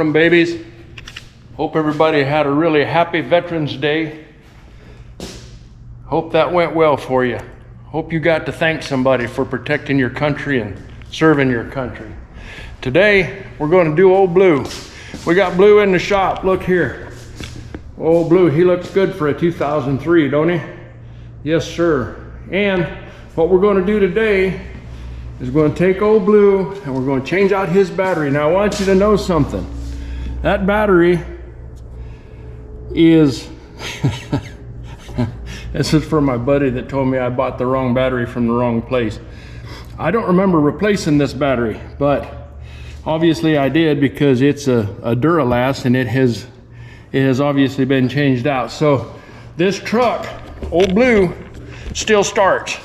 morning, babies. Hope everybody had a really happy Veterans Day. Hope that went well for you. Hope you got to thank somebody for protecting your country and serving your country. Today, we're going to do old Blue. We got Blue in the shop. Look here. Old Blue, he looks good for a 2003, don't he? Yes, sir. And what we're going to do today is we're going to take old Blue and we're going to change out his battery. Now, I want you to know something. That battery is... This is for my buddy that told me I bought the wrong battery from the wrong place. I don't remember replacing this battery, but obviously I did because it's a Duralast and it has obviously been changed out. So this truck, old Blue, still starts.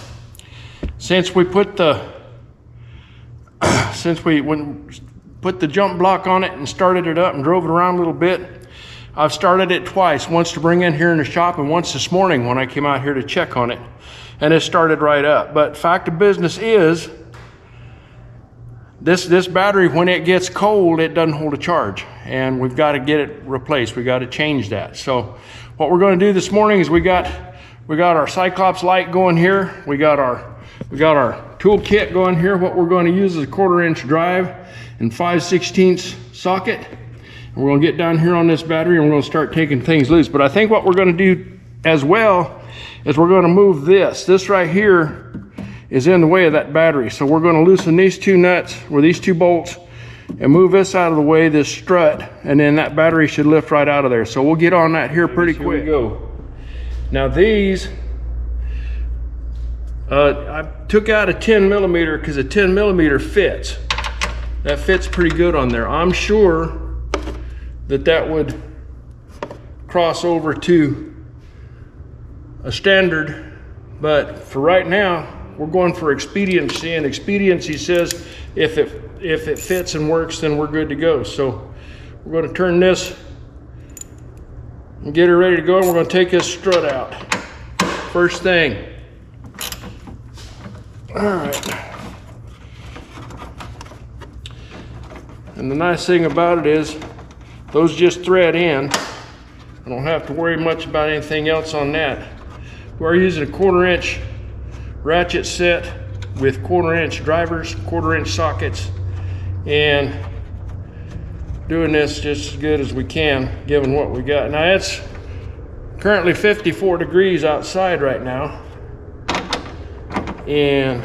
Since we put the put the jump block on it and started it up and drove it around a little bit, I've started it twice, once to bring in here in the shop and once this morning when I came out here to check on it, and it started right up. But fact of business is, this battery, when it gets cold, it doesn't hold a charge, and we've got to get it replaced. We got to change that. So what we're going to do this morning is we got our Cyclops light going here. We got our tool kit going here. What we're going to use is a 1/4-inch drive and 5/16 socket. And we're going to get down here on this battery and we're going to start taking things loose. But I think what we're going to do as well is we're going to move this. This right here is in the way of that battery. So we're going to loosen these two nuts or these two bolts and move this out of the way, this strut, and then that battery should lift right out of there. So we'll get on that here pretty quick. Here we go. Now these, I took out a 10mm because a 10mm fits. That fits pretty good on there. I'm sure that would cross over to a standard, but for right now we're going for expediency, and expediency says if it fits and works, then we're good to go. So we're going to turn this and get her ready to go, and we're going to take this strut out first thing. All right, and the nice thing about it is those just thread in. I don't have to worry much about anything else on that. We're using a 1/4-inch ratchet set with 1/4-inch drivers, 1/4-inch sockets, and doing this just as good as we can given what we got. Now it's currently 54 degrees outside right now, and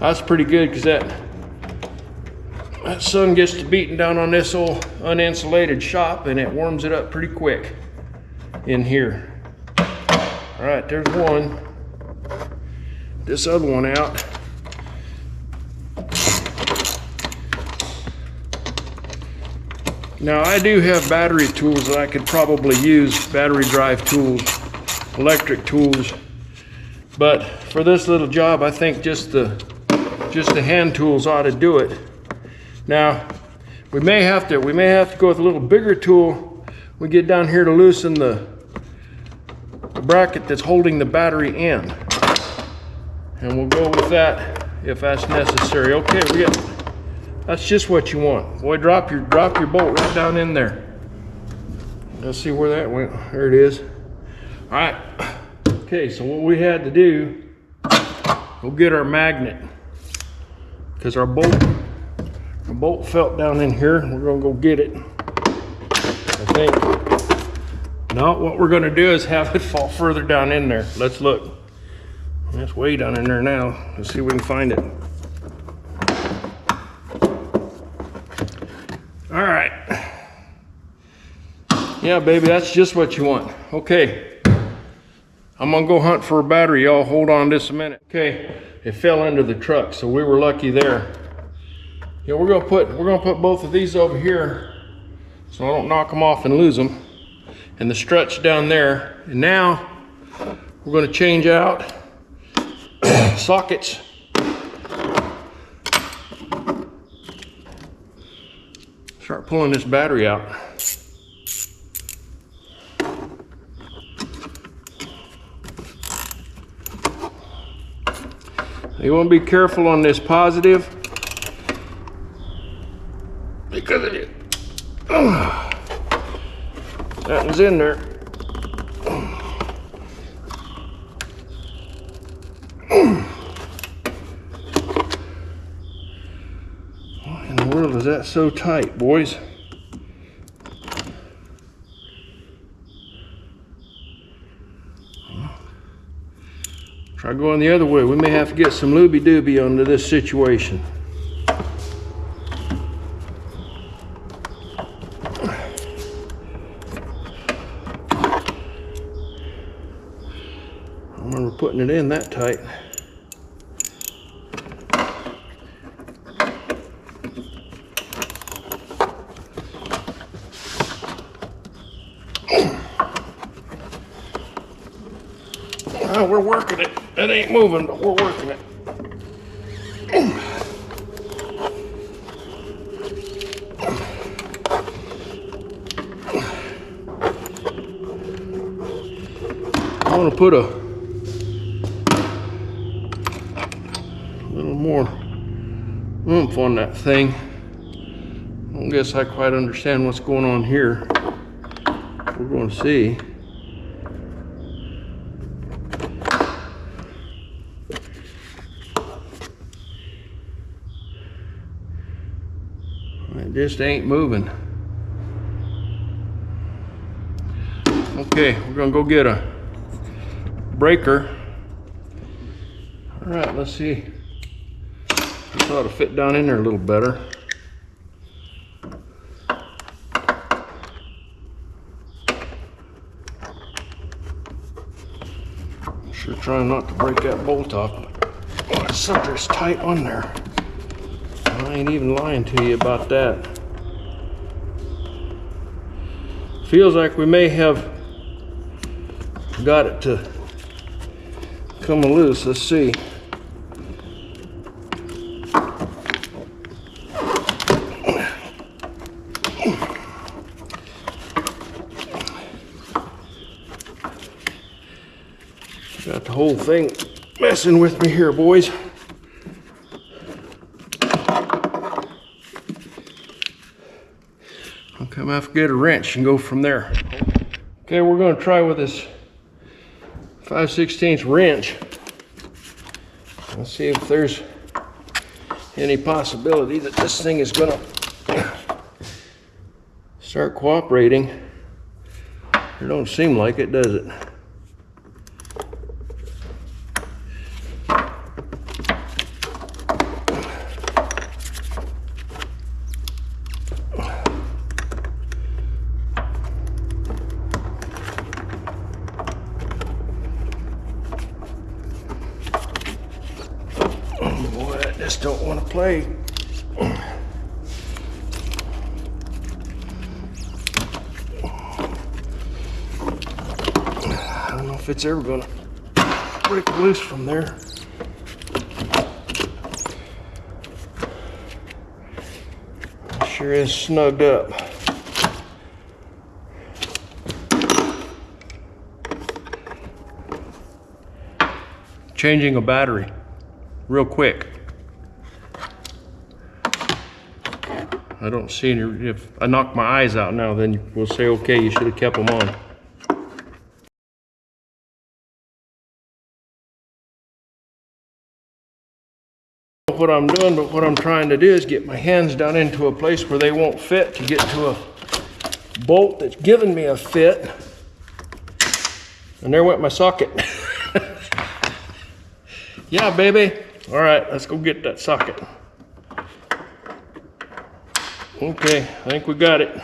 that's pretty good because that sun gets to beating down on this old uninsulated shop and it warms it up pretty quick in here. All right, there's one. This other one out. Now I do have battery tools that I could probably use, battery drive tools, electric tools, but for this little job I think just the hand tools ought to do it. Now, we may have to go with a little bigger tool. We get down here to loosen the bracket that's holding the battery in, and we'll go with that if that's necessary. Okay, that's just what you want. Boy, drop your bolt right down in there. Let's see where that went. There it is. All right. Okay, so what we had to do, we'll get our magnet because our bolt felt down in here. We're gonna go get it, I think. No, what we're gonna do is have it fall further down in there. Let's look. It's way down in there now. Let's see if we can find it. All right. Yeah, baby, that's just what you want. Okay, I'm gonna go hunt for a battery. Y'all hold on just a minute. Okay, it fell under the truck, so we were lucky there. Yeah, we're gonna put both of these over here so I don't knock them off and lose them. And the strut's down there. And now we're gonna change out sockets. Start pulling this battery out. You want to be careful on this positive because is in there. Why in the world is that so tight, boys? Try going the other way. We may have to get some looby-dooby onto this situation. I remember putting it in that tight. Oh, we're working it. It ain't moving, but we're working it. I want to put a little more oomph on that thing. I don't guess I quite understand what's going on here. We're going to see. It just ain't moving. Okay, we're gonna go get a breaker. All right, let's see. This ought to fit down in there a little better. Sure trying not to break that bolt off. Oh, that sucker's tight on there. I ain't even lying to you about that. Feels like we may have got it to come loose. Let's see. Got the whole thing messing with me here, boys. I'll come have to get a wrench and go from there. Okay, we're going to try with this 5/16 wrench. Let's see if there's any possibility that this thing is going to start cooperating. It don't seem like it, does it? Boy, I just don't want to play. I don't know if it's ever going to break loose from there. It sure is snugged up. Changing a battery. Real quick. I don't see any. If I knock my eyes out now, then we'll say, okay, you should have kept them on. What I'm doing, but what I'm trying to do is get my hands down into a place where they won't fit to get to a bolt that's giving me a fit. And there went my socket. Yeah, baby. All right, let's go get that socket. Okay, I think we got it.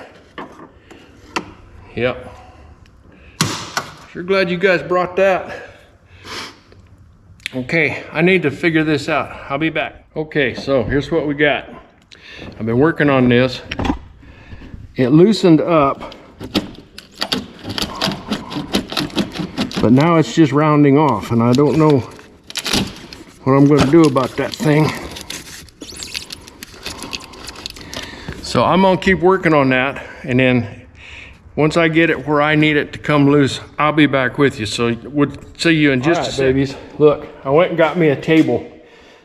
Yep. Sure glad you guys brought that. Okay, I need to figure this out. I'll be back. Okay, so here's what we got. I've been working on this. It loosened up, but now it's just rounding off, and I don't know what I'm going to do about that thing. So I'm going to keep working on that, and then once I get it where I need it to come loose, I'll be back with you. So we'll see you in just a second. Babies, look, I went and got me a table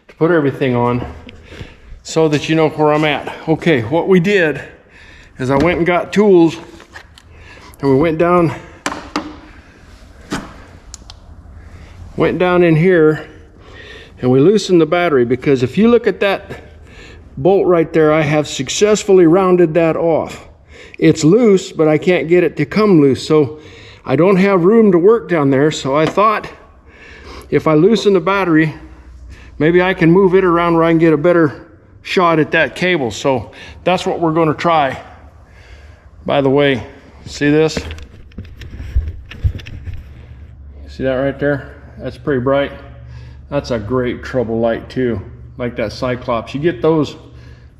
to put everything on so that you know where I'm at. Okay, what we did is I went and got tools And we went down in here and we loosened the battery, because if you look at that bolt right there, I have successfully rounded that off. It's loose, but I can't get it to come loose, so I don't have room to work down there. So I thought if I loosen the battery, maybe I can move it around where I can get a better shot at that cable. So that's what we're going to try. By the way, see this? See that right there? That's pretty bright. That's a great trouble light too, like that Cyclops. You get those,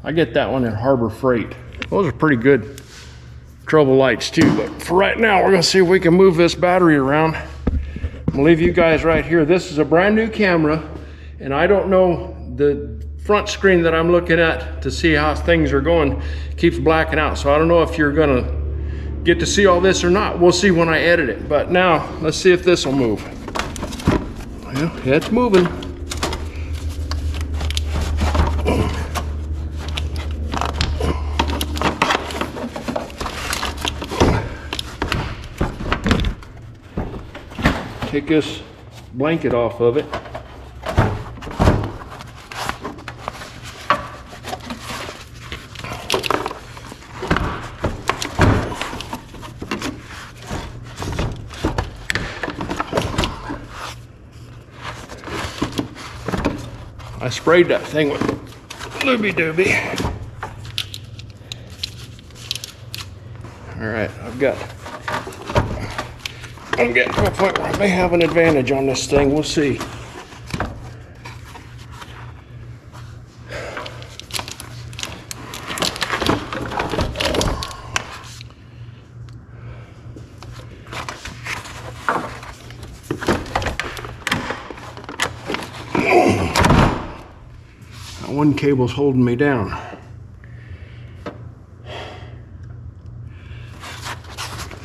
I get that one in Harbor Freight. Those are pretty good trouble lights too. But for right now, we're gonna see if we can move this battery around. I'm gonna leave you guys right here. This is a brand new camera, and I don't know, the front screen that I'm looking at to see how things are going keeps blacking out. So I don't know if you're gonna get to see all this or not. We'll see when I edit it. But now, let's see if this will move. Well, it's moving. Take this blanket off of it. I sprayed that thing with Looby Dooby. All right, I'm getting to a point where I may have an advantage on this thing. We'll see. One cable's holding me down.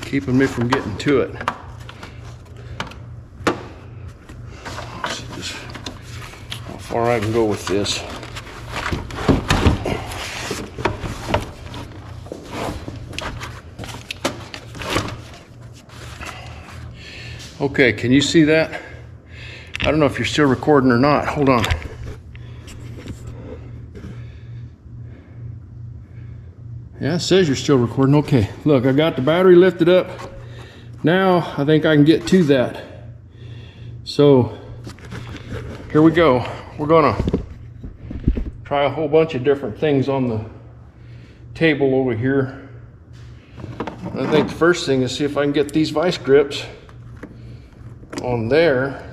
Keeping me from getting to it. Let's see just how far I can go with this. Okay, can you see that? I don't know if you're still recording or not. Hold on. Yeah, it says you're still recording. Okay, look, I got the battery lifted up. Now I think I can get to that. So here we go. We're gonna try a whole bunch of different things on the table over here. I think the first thing is see if I can get these vice grips on there.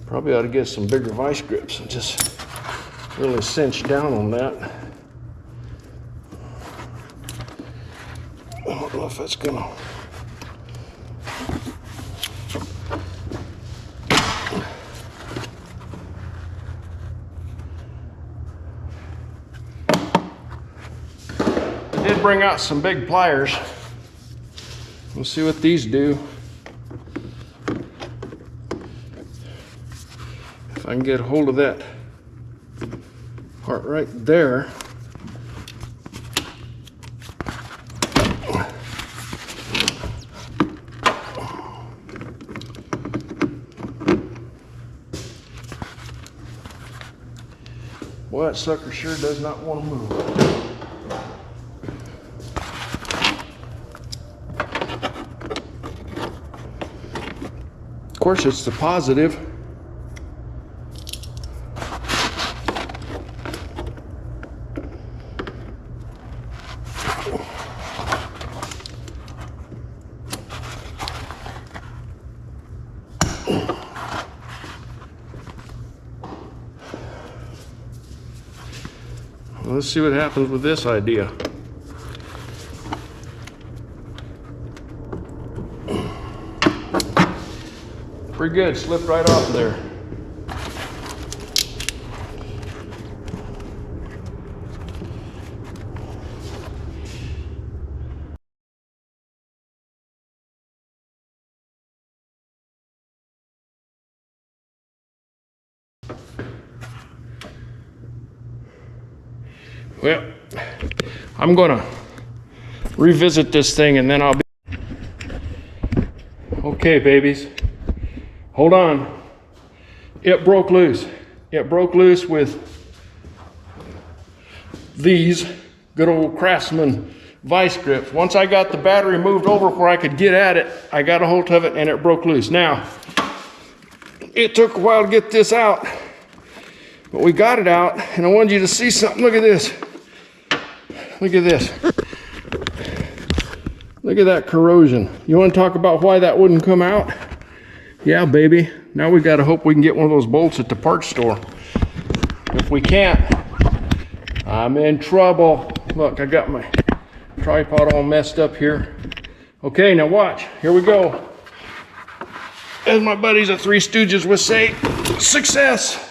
Probably ought to get some bigger vice grips and just really cinch down on that. I don't know if that's gonna. I did bring out some big pliers. We'll see what these do. I can get a hold of that part right there. Boy, that sucker sure does not want to move. Of course, it's the positive. Let's see what happens with this idea. Pretty good, slipped right off there. Well, I'm gonna revisit this thing and then I'll be... Okay, babies, hold on. It broke loose. It broke loose with these good old Craftsman vice grips. Once I got the battery moved over where I could get at it, I got a hold of it and it broke loose. Now, it took a while to get this out, but we got it out, and I wanted you to see something. Look at this. Look at this. Look at that corrosion. You want to talk about why that wouldn't come out? Yeah, baby. Now we got to hope we can get one of those bolts at the parts store. If we can't, I'm in trouble. Look, I got my tripod all messed up here. Okay, now watch. Here we go. As my buddies at Three Stooges would say, success.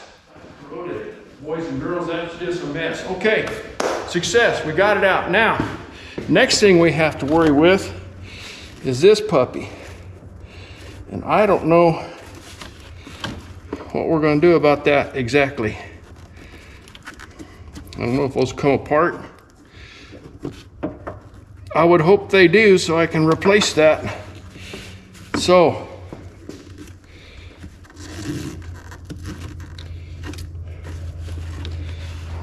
Boys and girls, that's just a mess. Okay, success. We got it out. Now, next thing we have to worry with is this puppy. And I don't know what we're going to do about that exactly. I don't know if those come apart. I would hope they do so I can replace that. So,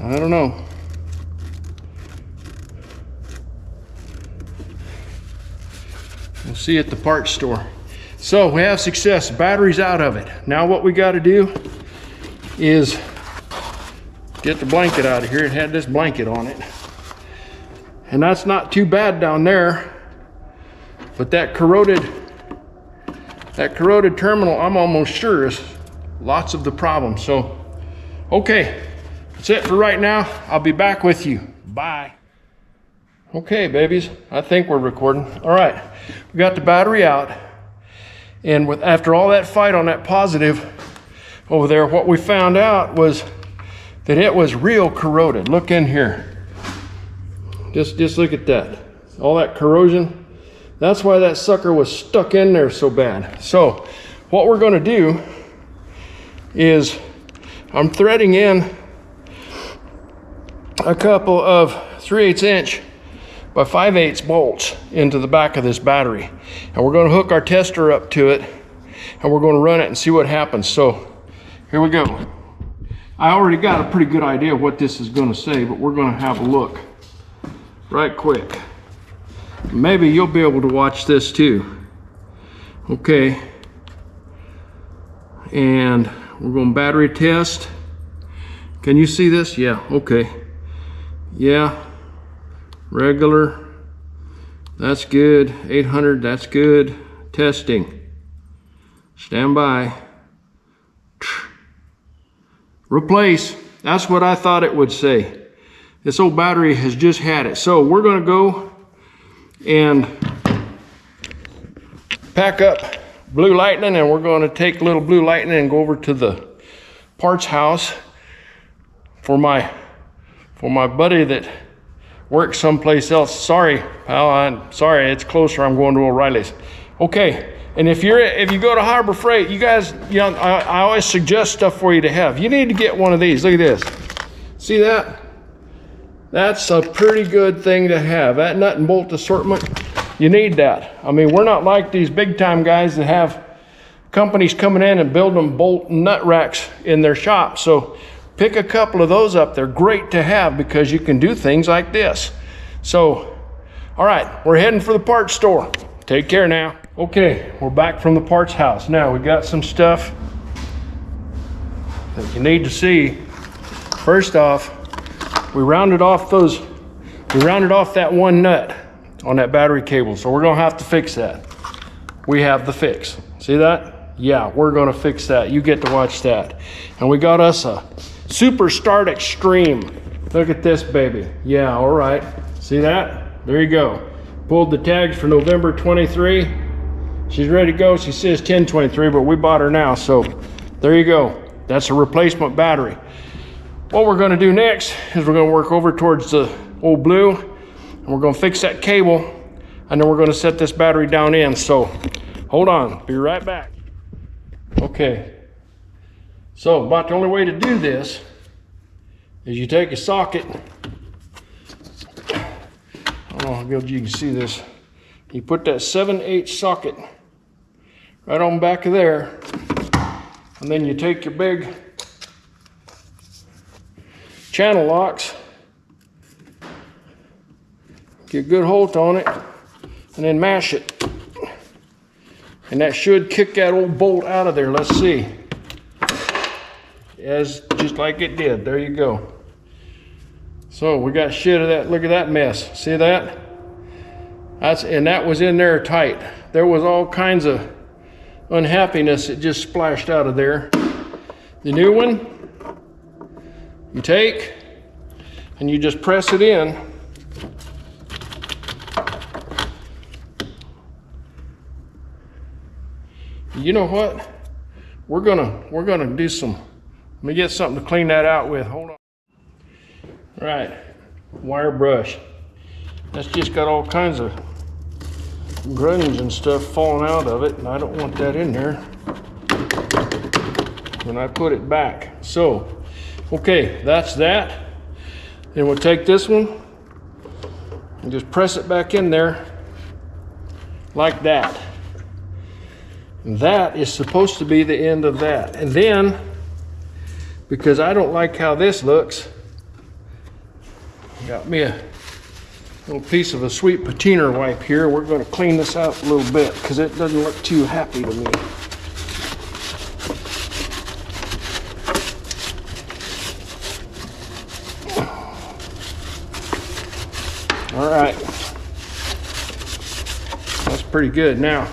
I don't know. We'll see at the parts store. So we have success. Battery's out of it. Now what we got to do is get the blanket out of here. It had this blanket on it. And that's not too bad down there. But that corroded terminal, I'm almost sure, is lots of the problem. So, okay. That's it for right now. I'll be back with you. Bye. Okay, babies, I think we're recording. All right, we got the battery out. And after all that fight on that positive over there, what we found out was that it was real corroded. Look in here. Just look at that. All that corrosion. That's why that sucker was stuck in there so bad. So what we're gonna do is I'm threading in a couple of 3/8 inch by 5/8 bolts into the back of this battery. And we're going to hook our tester up to it and we're going to run it and see what happens. So here we go. I already got a pretty good idea of what this is going to say, but we're going to have a look right quick. Maybe you'll be able to watch this too. Okay. And we're going to battery test. Can you see this? Yeah, okay. Yeah, regular, that's good. 800, that's good. Testing, stand by. Replace, that's what I thought it would say. This old battery has just had it. So we're gonna go and pack up Blue Lightning, and we're gonna take little Blue Lightning and go over to the parts house for my buddy that works someplace else. Sorry, pal, I'm sorry, it's closer. I'm going to O'Reilly's. Okay, and if you go to Harbor Freight, you guys, you know, I always suggest stuff for you to have. You need to get one of these. Look at this. See that? That's a pretty good thing to have. That nut and bolt assortment, you need that. I mean, we're not like these big time guys that have companies coming in and building them bolt and nut racks in their shop. So pick a couple of those up. They're great to have because you can do things like this. So, all right, we're heading for the parts store. Take care now. Okay, we're back from the parts house. Now we got some stuff that you need to see. First off, we rounded off that one nut on that battery cable. So we're gonna have to fix that. We have the fix. See that? Yeah, we're gonna fix that. You get to watch that. And we got us a Super Start Extreme. Look at this baby. Yeah, all right. See that? There you go. Pulled the tags for November 23. She's ready to go. She says 10/23, but we bought her now. So there you go. That's a replacement battery. What we're gonna do next is we're gonna work over towards the old Blue, and we're gonna fix that cable, and then we're gonna set this battery down in. So hold on, be right back. Okay. So about the only way to do this is you take a socket I don't know how good you can see this. You put that 7/8 socket right on the back of there, and then you take your big channel locks, get a good hold on it, and then mash it. And that should kick that old bolt out of there. Let's see. Just like it did. There you go. So we got shit of that. Look at that mess. See that? And that was in there tight. There was all kinds of unhappiness that just splashed out of there. The new one, you take and you just press it in. You know what? We're gonna do some. Let me get something to clean that out with. Hold on. All right, wire brush. That's just got all kinds of grunge and stuff falling out of it, and I don't want that in there when I put it back. So, okay, that's that. Then we'll take this one and just press it back in there like that. And that is supposed to be the end of that. And then, because I don't like how this looks, got me a little piece of a sweet patina wipe here. We're going to clean this out a little bit because it doesn't look too happy to me. All right, that's pretty good. Now,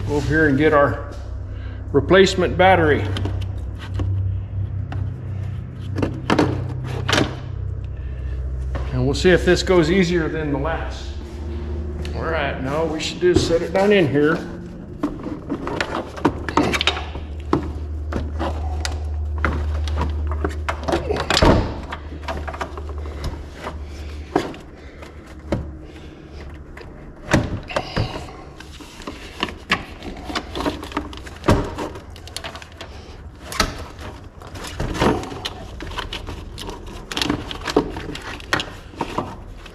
go over here and get our replacement battery. And we'll see if this goes easier than the last. All right, now we should do is set it down in here.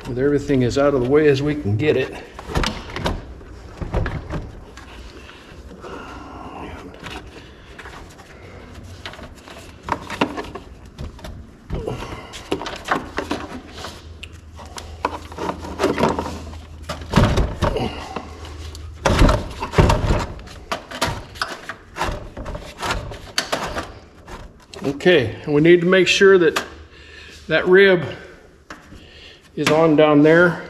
With everything as out of the way as we can get it. Okay, and we need to make sure that that rib is on down there.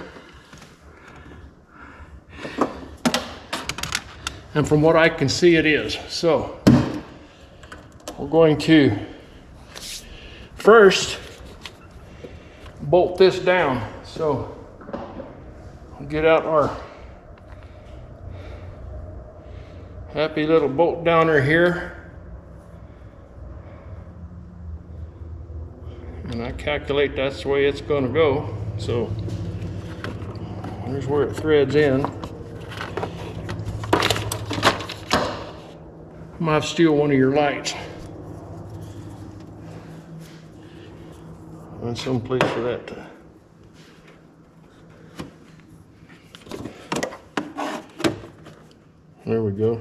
And from what I can see, it is. So we're going to first bolt this down. So we'll get out our happy little bolt downer here. And I calculate that's the way it's going to go. So there's where it threads in. I might have to steal one of your lights. Find some place for that to. There we go.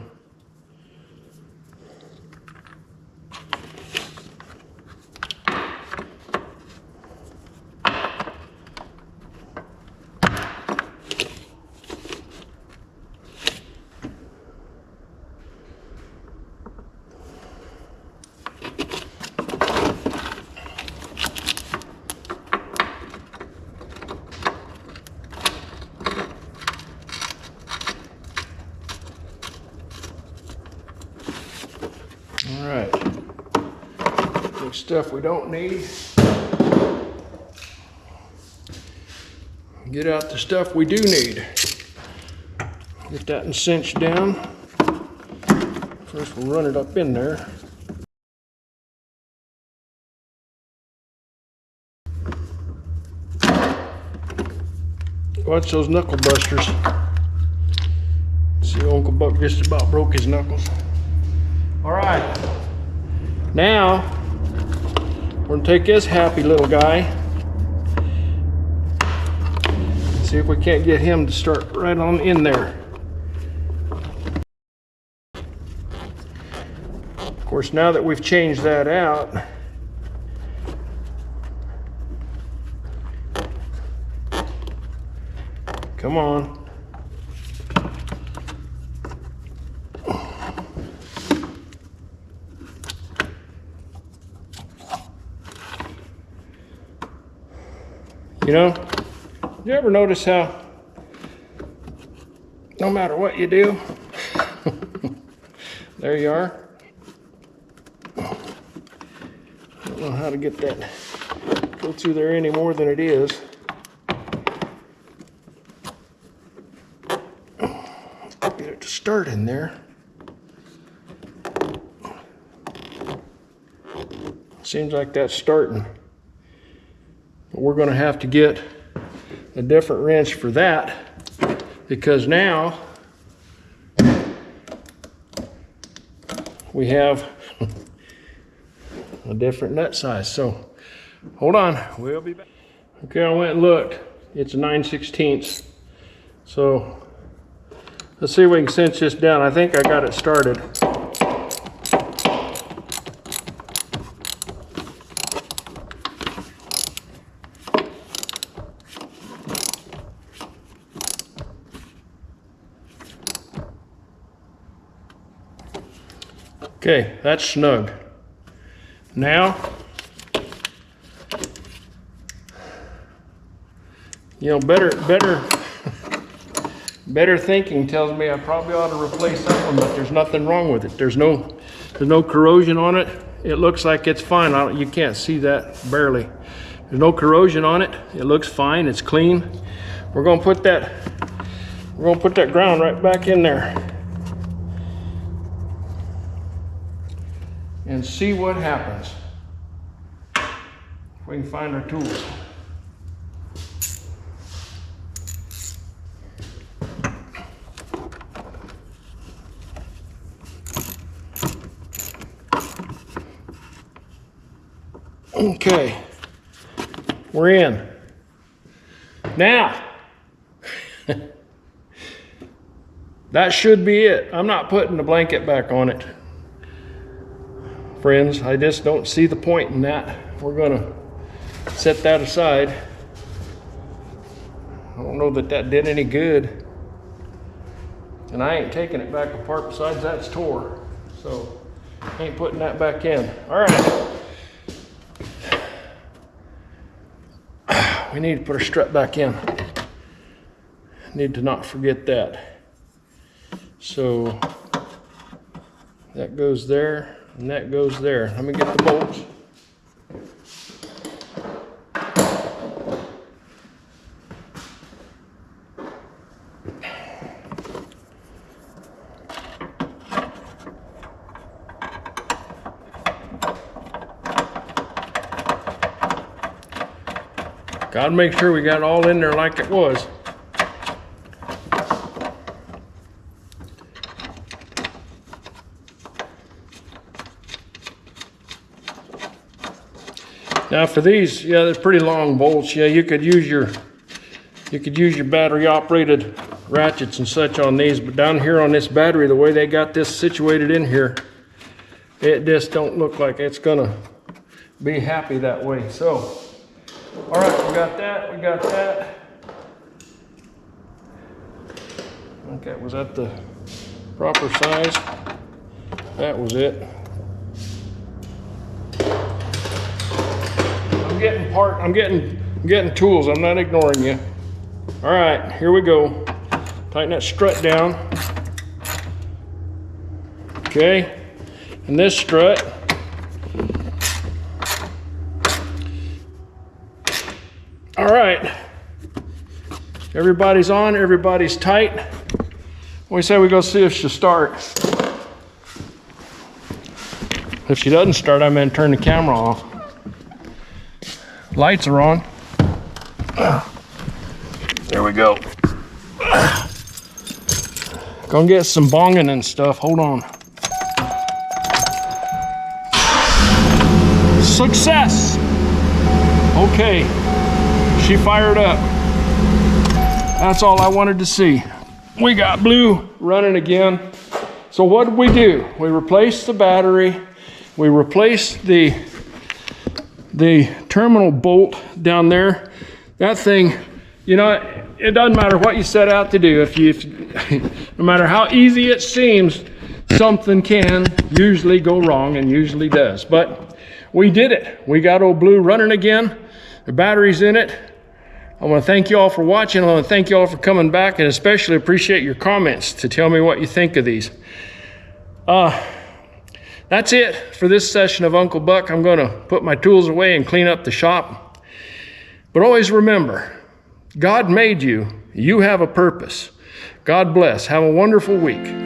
All right, big stuff we don't need. Get out the stuff we do need. Get that cinched down. First we'll run it up in there. Watch those knuckle busters. See, Uncle Buck just about broke his knuckles. All right, now we're gonna take this happy little guy See if we can't get him to start right on in there. Of course, now that we've changed that out, come on. You know, you ever notice how no matter what you do, there you are. I don't know how to get that go through there any more than it is. Get it to start in there. Seems like that's starting. But we're going to have to get a different wrench for that, because now we have a different nut size. So hold on, we'll be back. Okay, I went and looked. It's a 9/16. So let's see if we can cinch this down. I think I got it started. Okay, that's snug. Now, you know, better thinking tells me I probably ought to replace that one, but there's nothing wrong with it. There's no corrosion on it. It looks like it's fine. You can't see that barely. There's no corrosion on it. It looks fine. It's clean. We're gonna put that ground right back in there and see what happens. If we can find our tools. Okay, we're in. Now, that should be it. I'm not putting the blanket back on it. Friends, I just don't see the point in that. We're gonna set that aside. I don't know that that did any good. And I ain't taking it back apart, besides that's tore. So, I ain't putting that back in. All right. We need to put our strut back in. Need to not forget that. So, that goes there. And that goes there. Let me get the bolts. Gotta make sure we got it all in there like it was. Now for these, yeah, they're pretty long bolts. Yeah, you could use your battery operated ratchets and such on these, but down here on this battery, the way they got this situated in here, it just don't look like it's gonna be happy that way. So, all right, we got that. Okay, was that the proper size? That was it. I'm getting tools. I'm not ignoring you. All right, here we go. Tighten that strut down. Okay, and this strut. All right, everybody's on, everybody's tight. We say we go see if she'll start. If she doesn't start, I'm gonna turn the camera off. Lights are on. There we go. Gonna get some bonging and stuff. Hold on. Success! Okay, she fired up. That's all I wanted to see. We got blue running again. So what did we do? We replaced the battery. We replaced the terminal bolt down there. That thing, you know, it doesn't matter what you set out to do. No matter how easy it seems, something can usually go wrong, and usually does. But we did it. We got old blue running again. The battery's in it. I want to thank you all for watching. I want to thank you all for coming back, and especially appreciate your comments to tell me what you think of these. That's it for this session of Uncle Buck. I'm going to put my tools away and clean up the shop. But always remember, God made you. You have a purpose. God bless. Have a wonderful week.